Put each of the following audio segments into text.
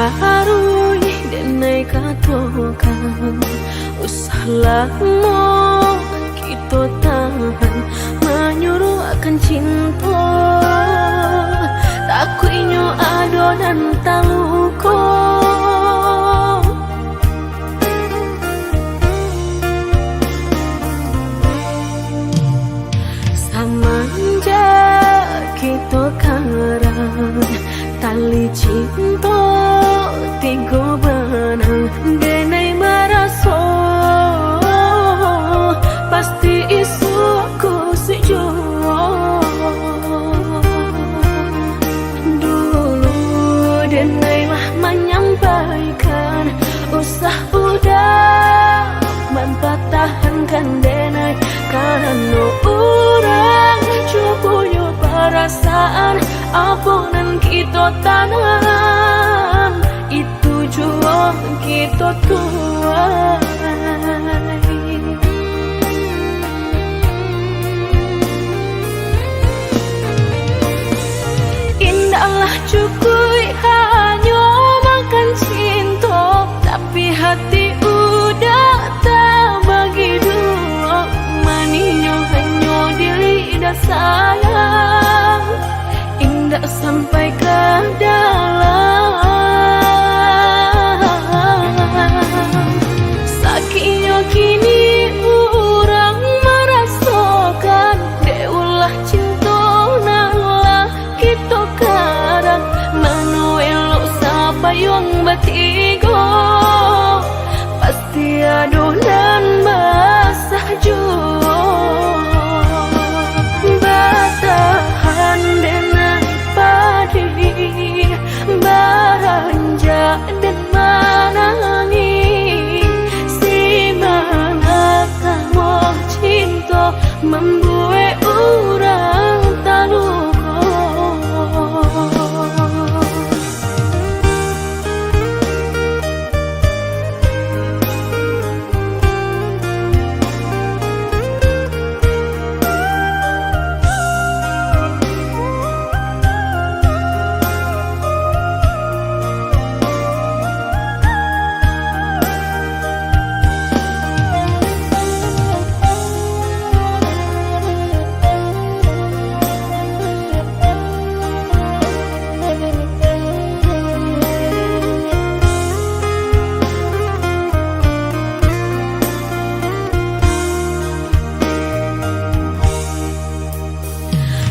tarui denai katokan usah lama kita tahan menyuruh akan cinta takut inyo ado dan taluko samanja kita karang tali cinta tiga benang denai maraso pasti isuku sejuo dulu denai lah menyampaikan usah udah mempatahankan denai karena orang cukup perasaan aponan kita tanam itu jual kita tuai indahlah cukup hanya makan cinta tapi hati udah tak bagi dua maninyo hanya di lidah sayang indah sampai ke dalam sakitnya kini orang merasakan deulah cinta nalah kita karang manuel siapa yang bertiga pasti adonan basah jua batahan denai padi baranja dan manangi si mana kamu cinta membuat orang taluko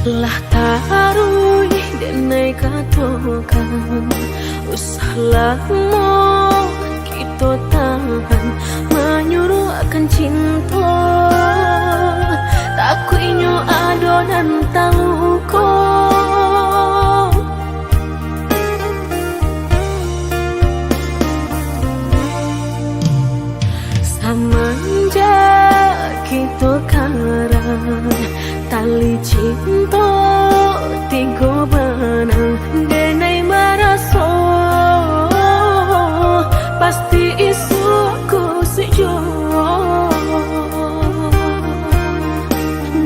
lah tarui denai katokan usah lama kita tahan menyuruh akan cinta takut inyo ado dan taluko samanja kita karang tali cinta tiga benang denai maraso pasti isuku sejuo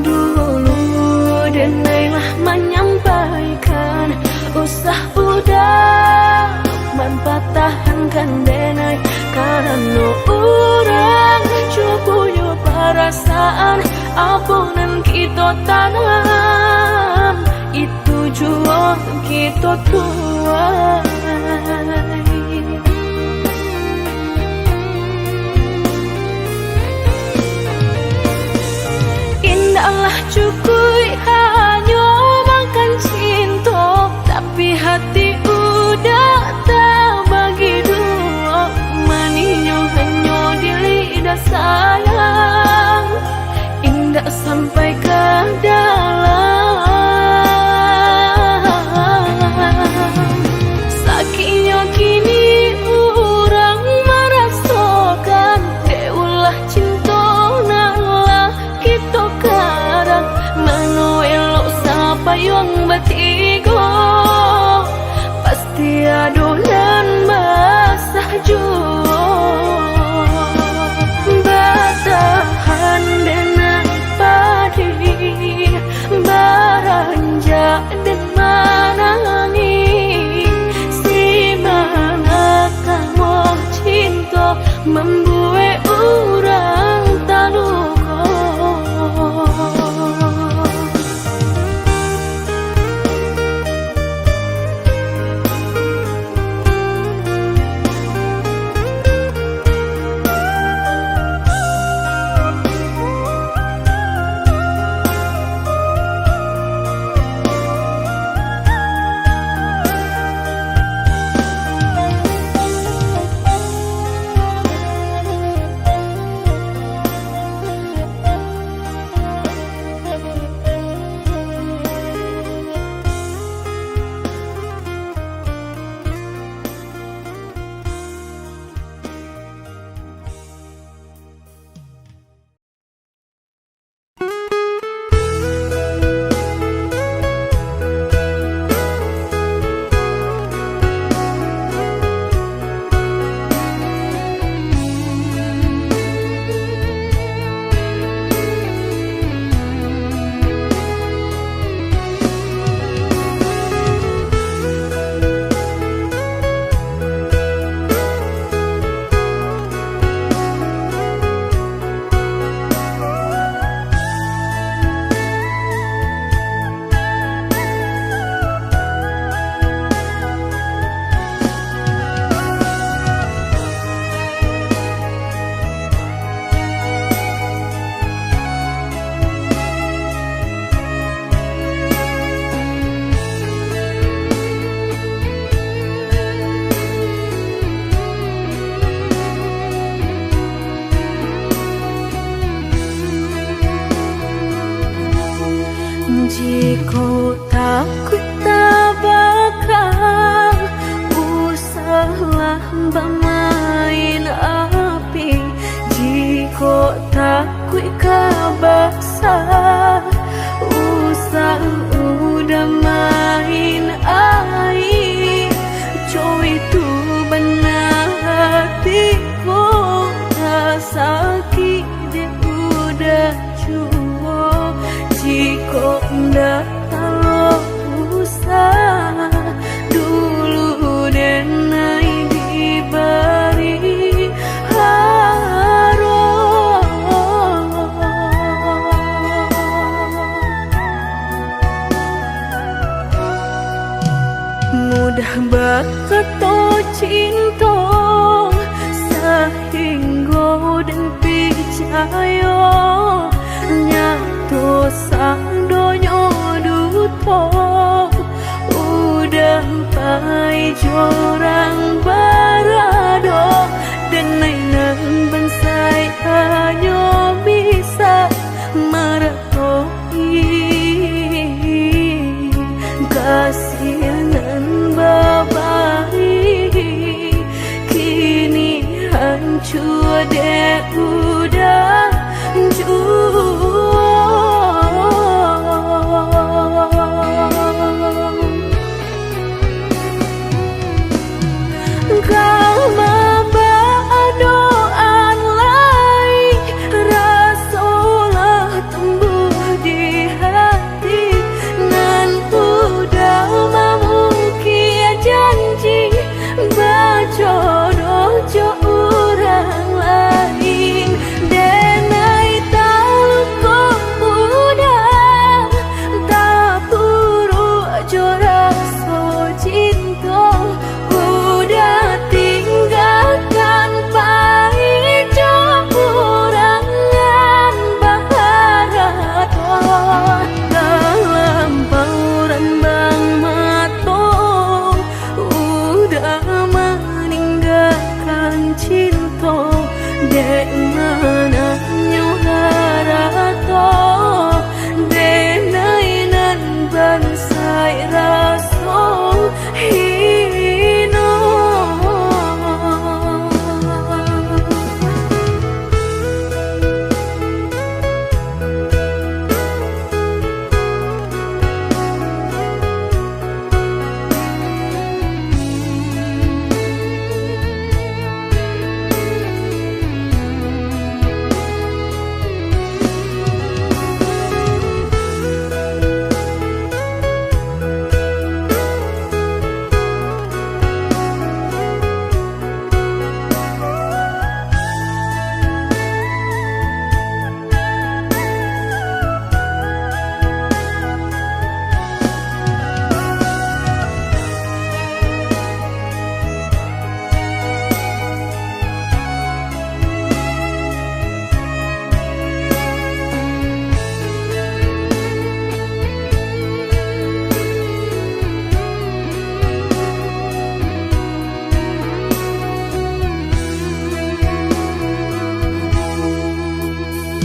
dulu denai lah menyampaikan usah udah mempatahankan denai karena orang cukup perasaan aponan kita tanam itu jual kita tuai indahlah cukup hanya makan cinta tapi hati udah tak bagi dua maninyo hanya di lidah sayang indah sampai ke dalam sakitnya kini orang merasakan deulah cinta nalah kita karang manuel membuat orang tak luka. Jika takut tak bakal usahlah bermain api. Jika takut kabasa usah udah main air. Coy itu benar hatiku tak sakit dia udah cuma. Jika ndak kalau usah dulu dan naik diberi harum. Mudah bakal cinta sehingga dan percaya nyatu sang donyo duto udah pai jorang barado dan nainan bensai hanya bisa meratoi kasihanan babai kini hancur deh udah kau membawa doan lain rasalah tumbuh di hati nan udah memukir janji berjodoh jo orang lain dan naik tahu kau udah tak buru jo rasa cinta udah tinggalkan pahit jo kurangan bahagia dalam bauran bang matong udah meninggalkan cinta dek mana nyuharato dek nainan bansai raso hino.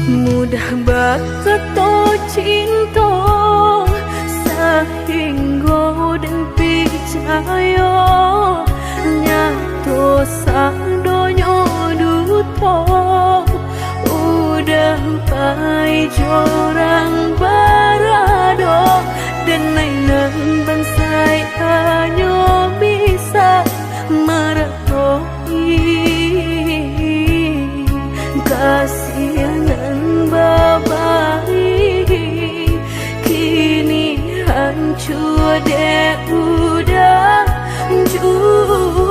mudah bakato cinta sehingga dan percaya nyato sadonyo duto udah pai jorang barado dan nainan bansai hanya bisa meratoi kasihanan babai kini hancur deh udah jauh.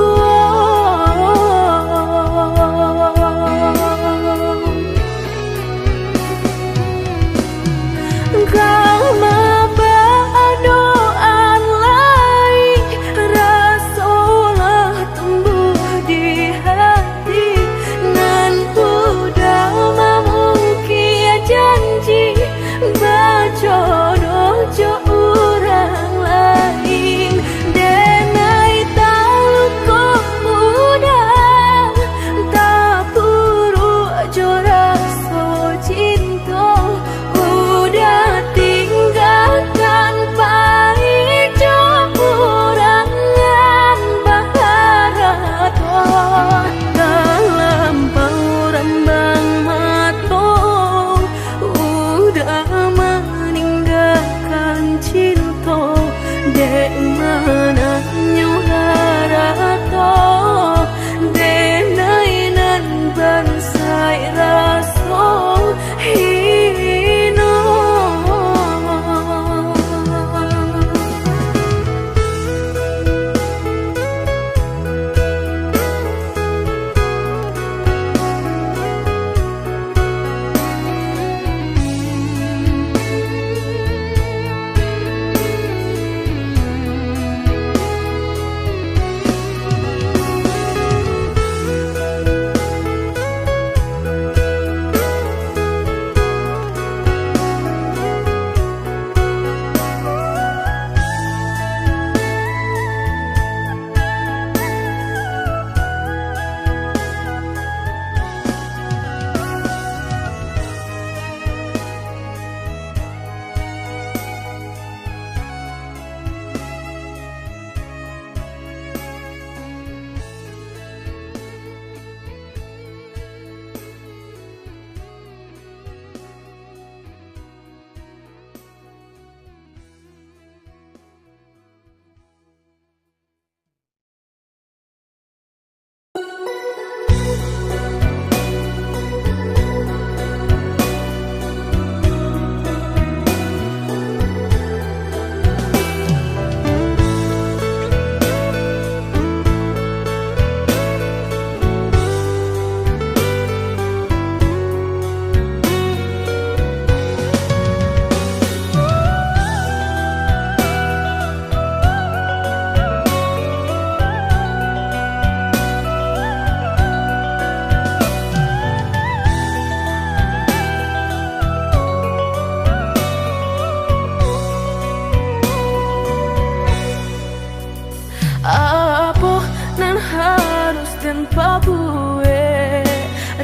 Papue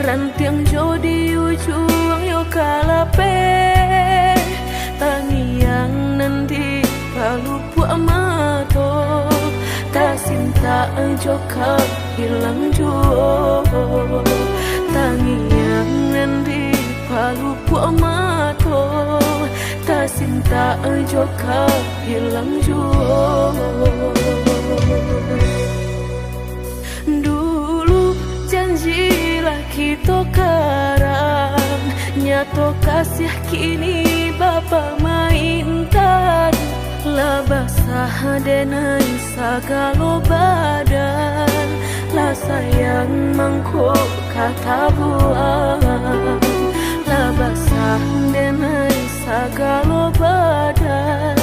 rantiang jodi ujung yo kalape tangiang nanti palupu amato tak sinta joka hilang juo tangiang nanti palupu amato tak sinta joka hilang juo. Janjilah kita karang nyato kasih kini bapa mainkan lah basah denai sagalo badan lah sayang mangkuk kata buang lah basah denai sagalo badan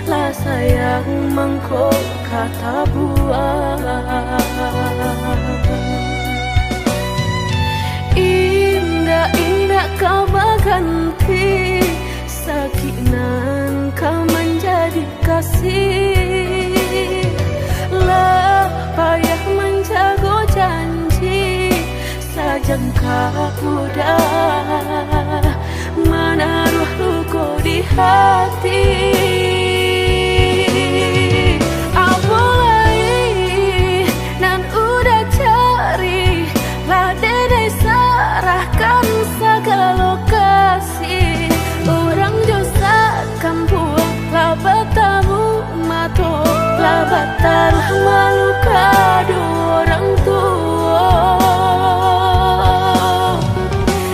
lah sayang mangkuk kata buang. Indah-indah kau berganti sakinan kau menjadi kasih lah payah menjaga janji sajangka udah hati. Apalagi nan udah cari lah dede sarahkan segala lokasi. Orang josa kampung lah bertamu mato lah batal malu kado orang tua.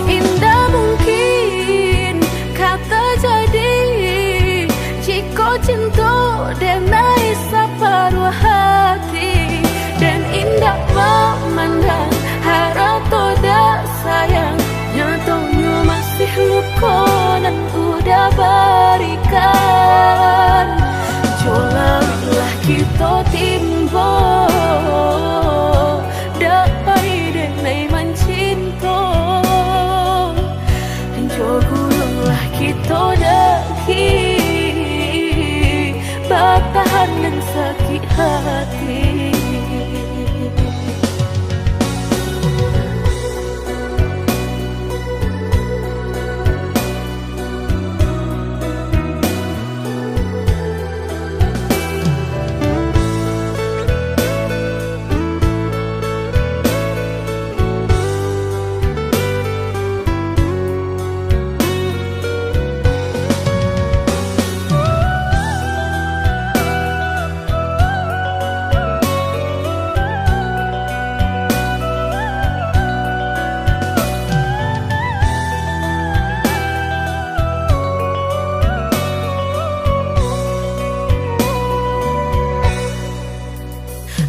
Indah mungkin kata jadi jika cinta denai separuh hati. Dan indah memandang harap toda sayang nyatanya masih luka dan udah berikan. Jolalah kita timbo dapai denai mencinta. Dan jogullah kita daki bertahan dan sakit hati.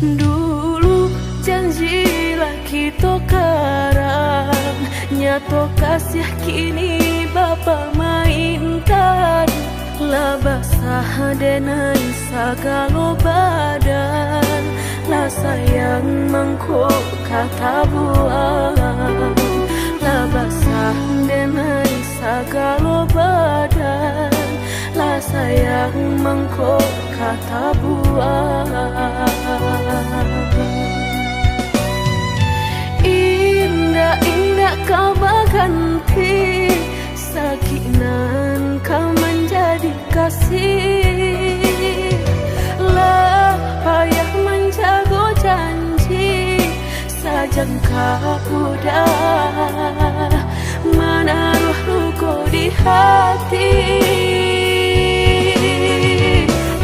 Dulu janjilah kita karang nyato kasih kini bapa mainkan. Lah basah denai sagalo badan lah sayang mangkok kata buang. Lah basah denai sagalo badan lah sayang mangkok kata buang. Indah-indah kau berganti sakinan kau menjadi kasih. Lah payah menjaga janji sajangka udah menaruh luka di hati.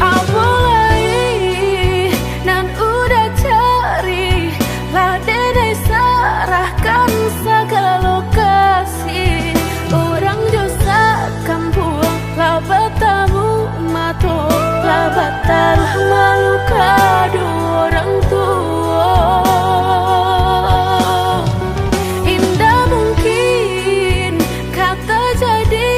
Apalagi nan udah cari lah dede sarahkan segala lokasi. Orang josa kampung lah bertamu mato lah batal malu kado orang tua. Indah mungkin kata jadi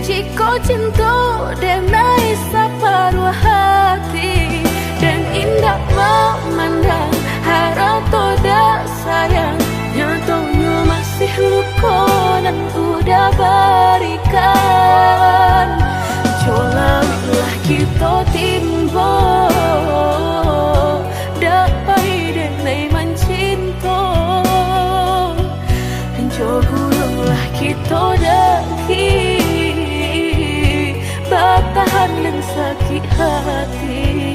jika cinta denai separuh hati. Dan indah memandang harap toda sayang nyatanya masih luka dan udah berikan. Jolalah kita timbo dapai denai mencinta. Dan jogullah kita daki bertahan dan sakit hati.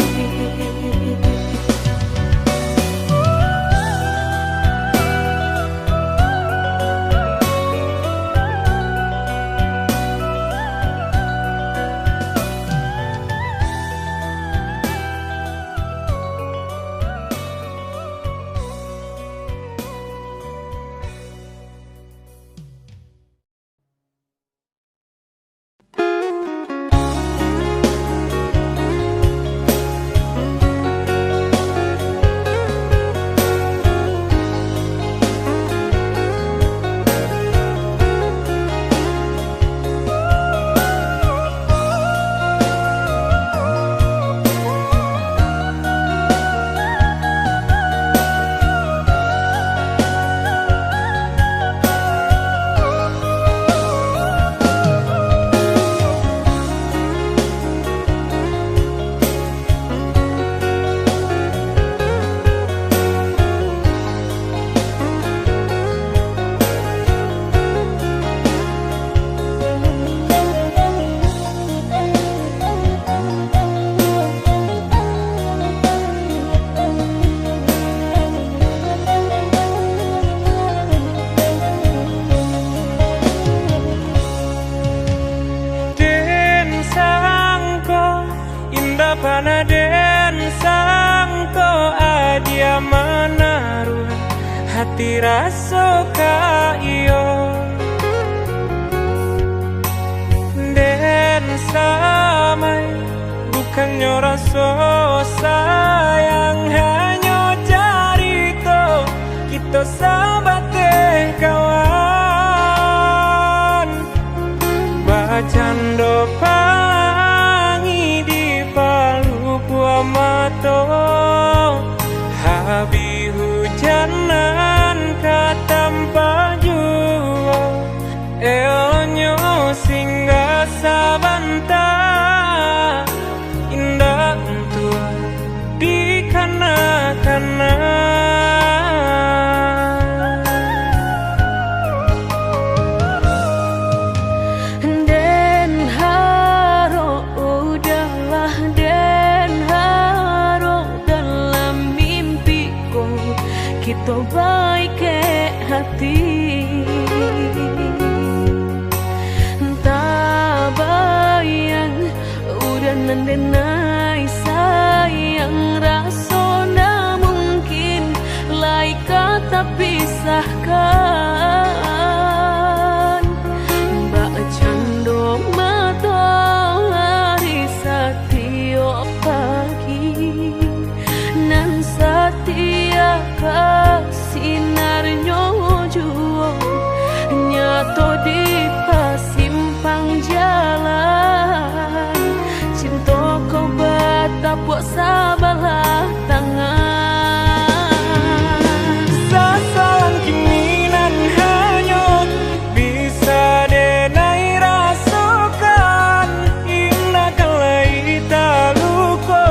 mana den sangko adia menaruh hati rasa ka iyo den samai bukannya rasa sayang hanya carito kita sahabat kawan bacando pangi di palu gua mato habi hujanan katampa jua elonyo singgah sabanta indah tua di kana-kana kita baik ke hati tak bayang udah nandenai sayang rasona mungkin lai kata pisahkan mbak cando matahari setiap pagi nan setia sinarnya juo nyato di pasimpang jalan cinta kau batapuk sabalah tangan sasalan kiminan hanyut bisa denai rasukan indah kalai taluko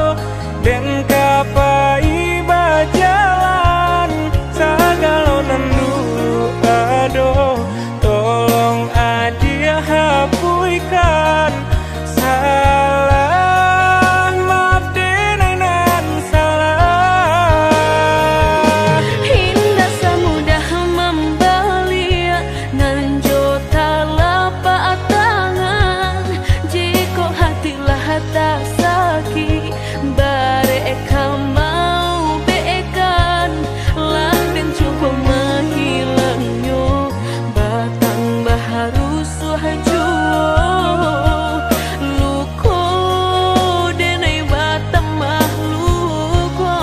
dan kapai bajalan sagalonan dulu aduh tolong adia hapuikan salah maaf denenan salah indah semudah membalia nan jota lapak tangan jika hatilah tak sakit bareka mau bekan lah dan cukup menghilangnya batang baharu suhajo luko denai batang mahluko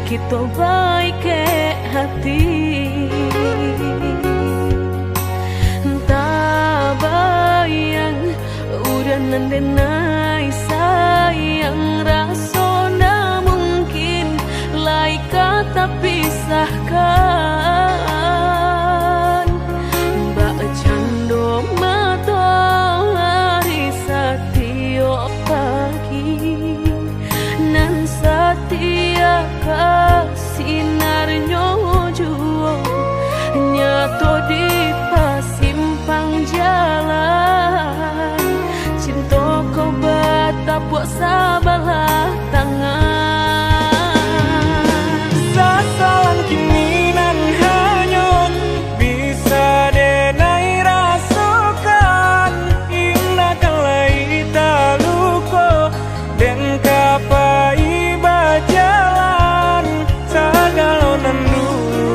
kita baik ke hati tak bayang udah nandenai sayang rasona mungkin lai kata pisahkan mbak cando matahari setiap pagi nan setia sinarnya juo nyato di pasimpang jalan cinta kau batapuk sabalah tangan sasalan kiminan hanyut bisa denai rasukan indah kalai taluko dan kapai bajalan sagalonan dulu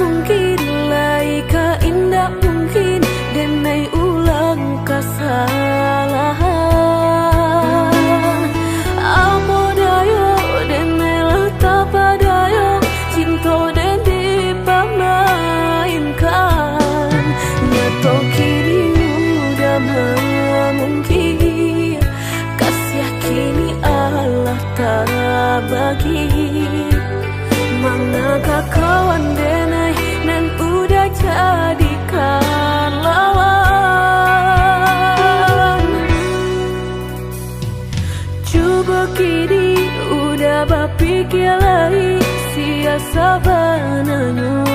mungkin lai ka indah mungkin denai ulang kesalahan. Amo dayo denai lata padayo cinta den dipamainkan. Nyato kini udah mungkin kasih kini Allah tak bagi. Manakah kawan denai nan udah jadikan lawan. Coba kini udah berpikir lagi siasa bananyo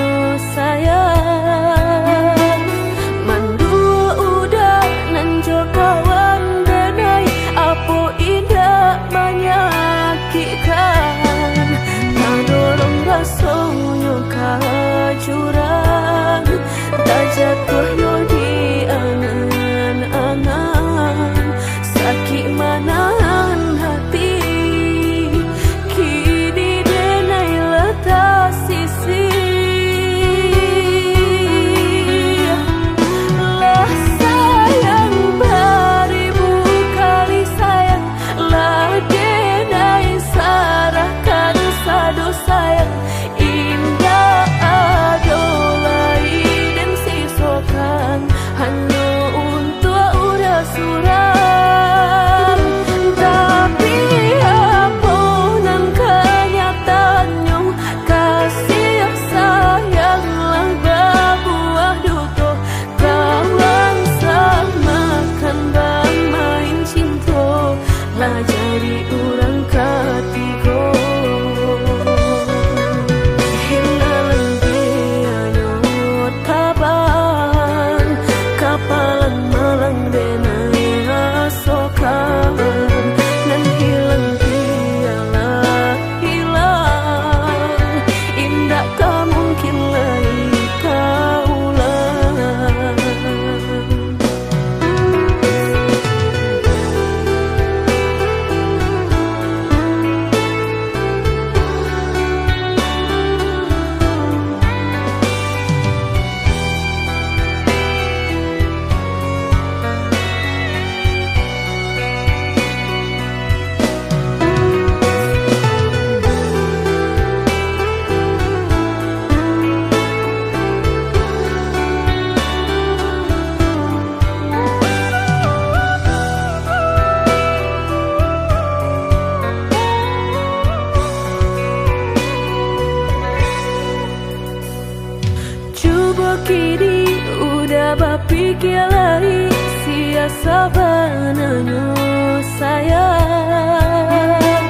sayang. Mandua udah nanjo kawan denai apo indah menyakitkan. Tadorong rasonyo kajurang tak jatuh yo di angan-angan. Sakit manahan hati kini denai letak sisi. Lah sayang beribu kali sayang, lah denai sarahkan sadu sayang. Indah adolai dan sisokan hanya untuk udah suram. Tapi apunan kenyataannya kasih sayang lang berbuah duto. Kawan samakan bang main cinta lah jadi orang ketiga. Hilang dianyo tabang kapalan malang denai asokan. Nan hilang dialah hilang indah tak mungkin lagi kaulang. Coba kini udah berpikir lagi siasa bananyo sayang.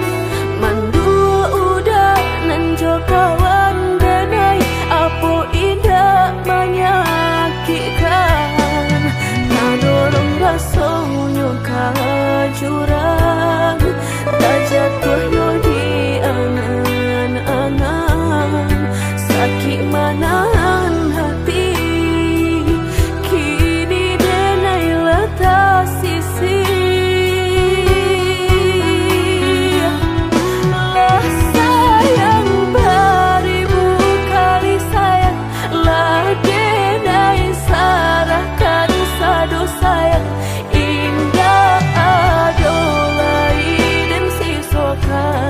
Mandua udah nanjo kawan denai apo indah menyakitkan. Tadorong rasonyo kajurang tak jatuh yo di angan-angan. Sakit manahan hati kini denai letak sisi. Lah sayang beribu kali sayang, lah denai sarahkan sadu sayang. Indah adolai dan sisokan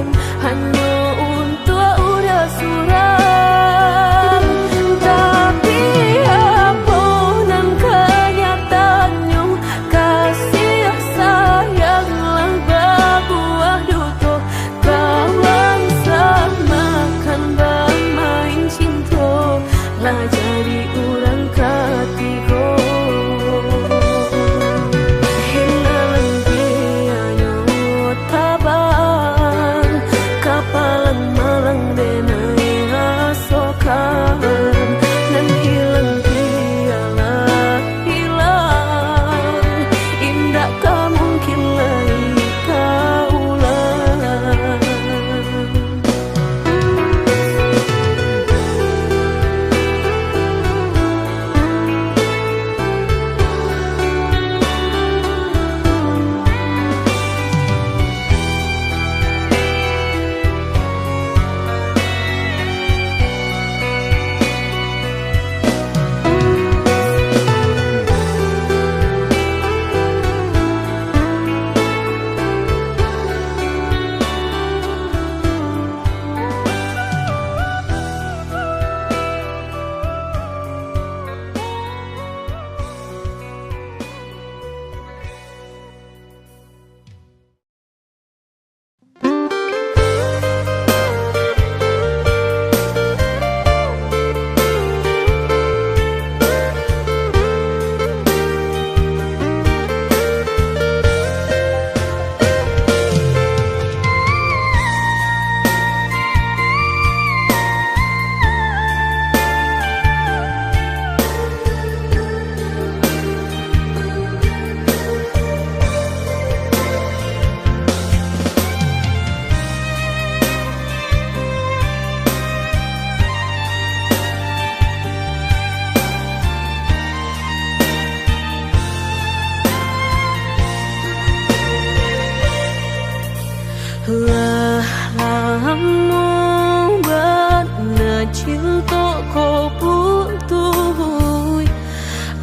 Lah lamu bana cinta kau putuh,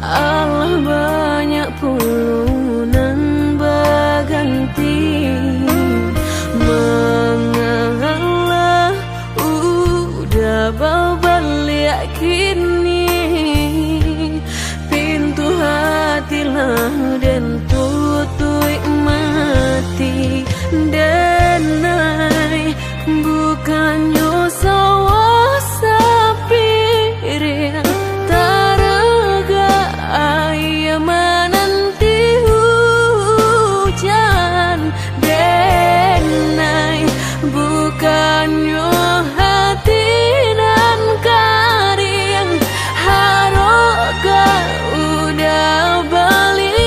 Allah banyak pulunan baganti. Mengalah udah babalik kini, pintu hati lah dan tutup mati. Denai bukannya sawah sapir taraga ayam menanti hujan. Denai bukannya hati nan karing haroga udah balik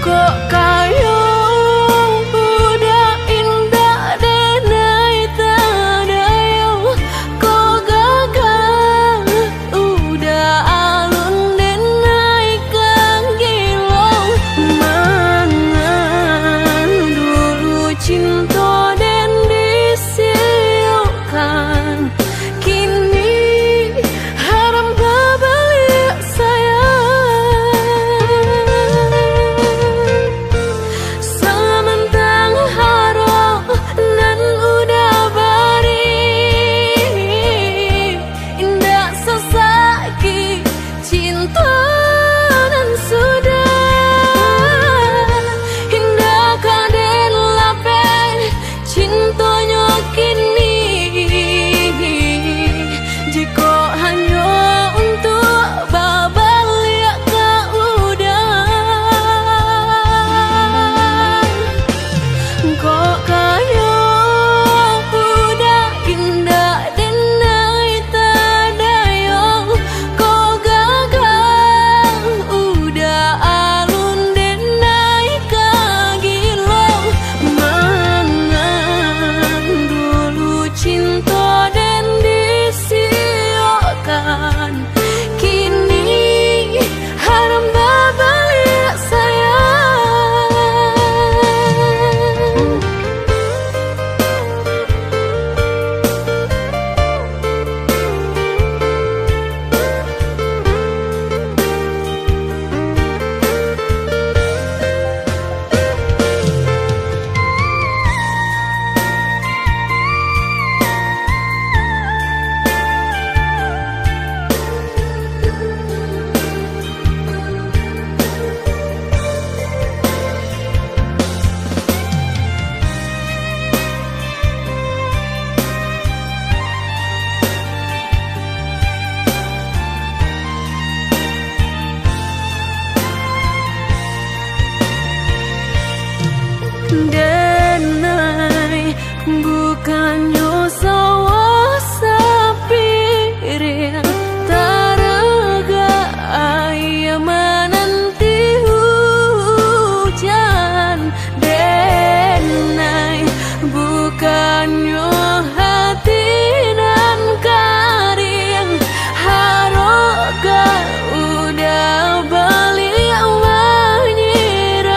kok kayo udah indah denai tadayo kok gagal udah alun denai kang gilong. Mangan dulu cinta dan disiukan, kini haram babalik sayang. Denai bukannya sawah sapir taraga ayam menanti hujan. Denai bukannya hati nan karing haroga udah balik menyerah.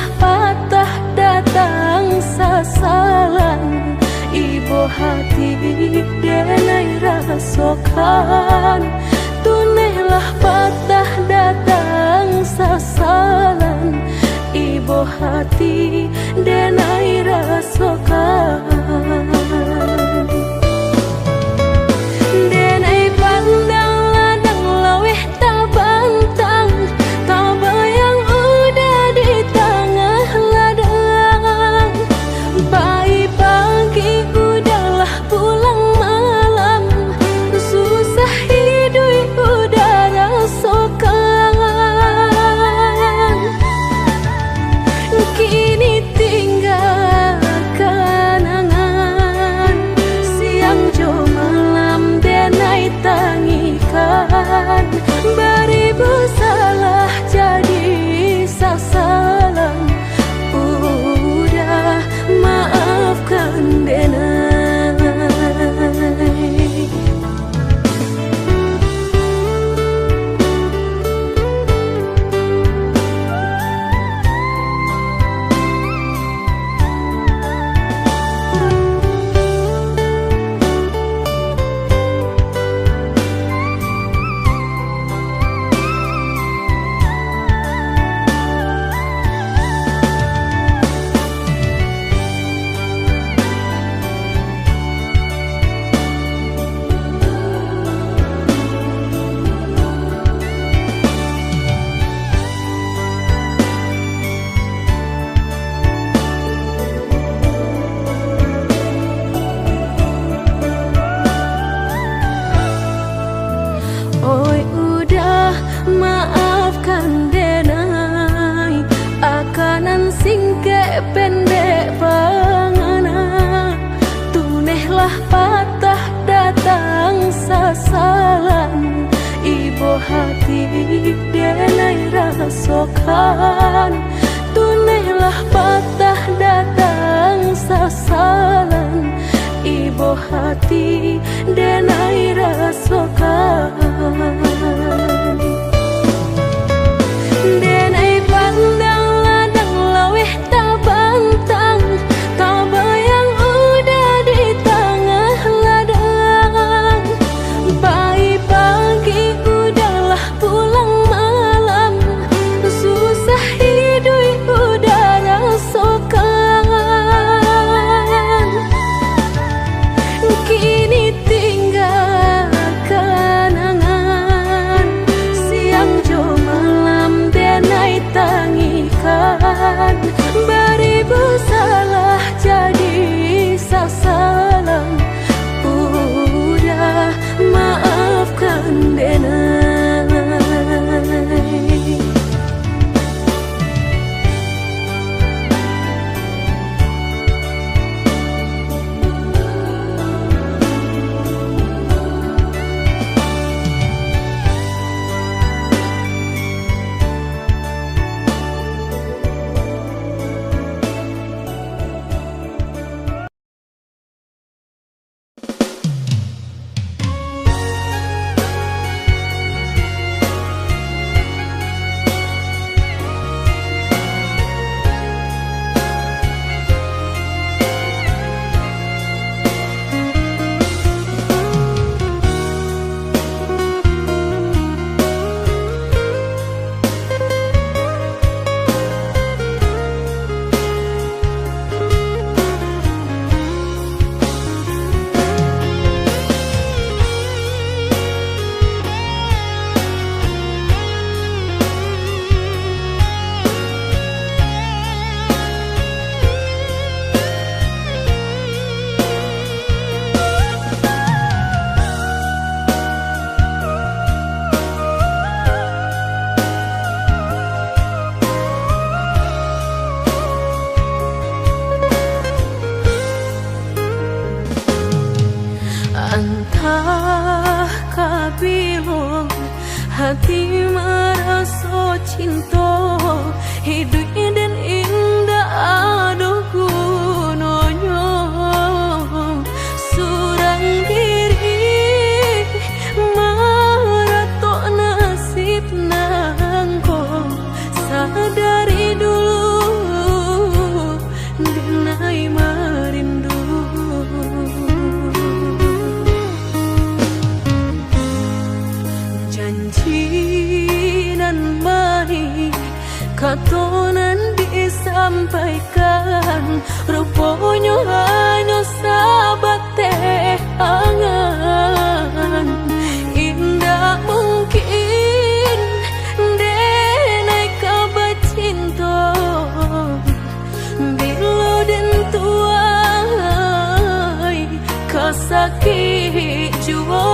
Tunailah patah datang sasalan, ibu hati denai rasokan. Tunailah patah datang sasalan, ibu hati denai rasokan. Denai pandang ladang laweh tak bantang, tak bayang udah di tengah ladang. Pagi-pagi udahlah pulang malam, susah hidup udah rasakan. Kini tinggal kenangan, siang jo malam denai tangikan. Beribu salah jadi sasalan, udah maafkan denai. Oi udah maafkan denai, akanan singke pendek pangana. Tunailah patah datang sasalan, ibu hati denai rasokan. Tunailah patah datang sasalan, ibu hati denai rasokan. Denai pandang ladang laweh tak bantang, tak bayang udah di tengah ladang. Pagi-pagi udahlah pulang malam, susah hidup udah rasakan. Kini tinggal kenangan, siang jo malam denai tangikan. Beribu salah jadi sasalan, udah maafkan denai. Entah kabilon hati merasa cinta, hidup dan indah aduh gunanya. Surang diri maratok nasib nangko, sadari dulu janji nan mai katonan disampaikan, rupanya hanya sahabat teh angan. Indah mungkin denai kabar cinta bila den tuai kasakit jua.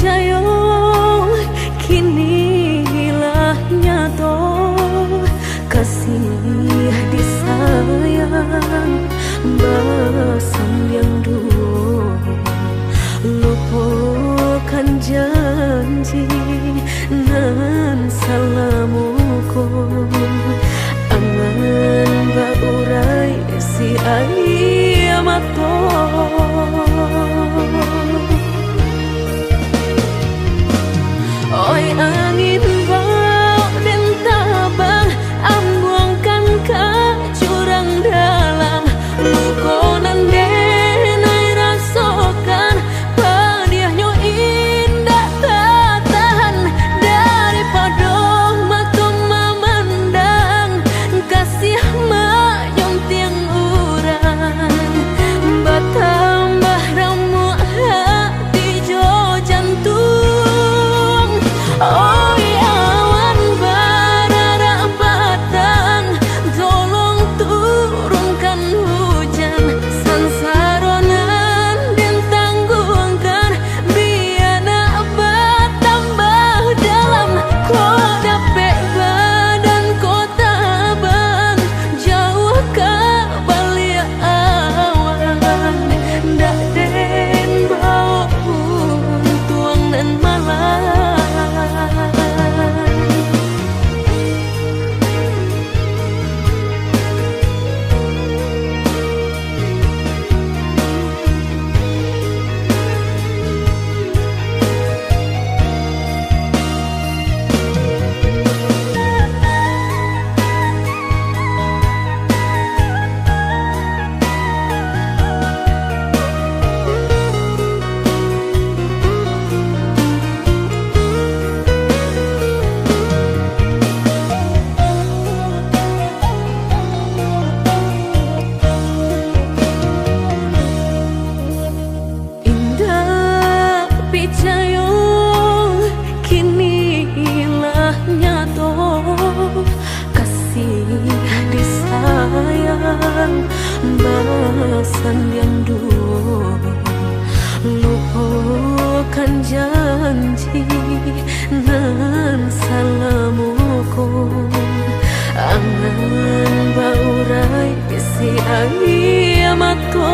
picayo kinilah nyato kasih disayang basan yang dulu lupakan janji nan salamuku angan baurai si ayamato oi angin bau dan tabang ambuangkan ke jurang dalam lukonan denai rasokan padiahnya indah tak tahan daripada matung memandang kasih mayong tiang urang batambah ramu hati jo jantung. Oh awan barara batang tolong turunkan hujan sansaronan dan tangguhkan biana bertambah dalam kota badan kota bang jauh ke balia awan dak den bau tuang dan malam. Picayo kinilah nyato kasih disayang basan yang dulu lupakan janji nan salamuku angan baurai si ayamato.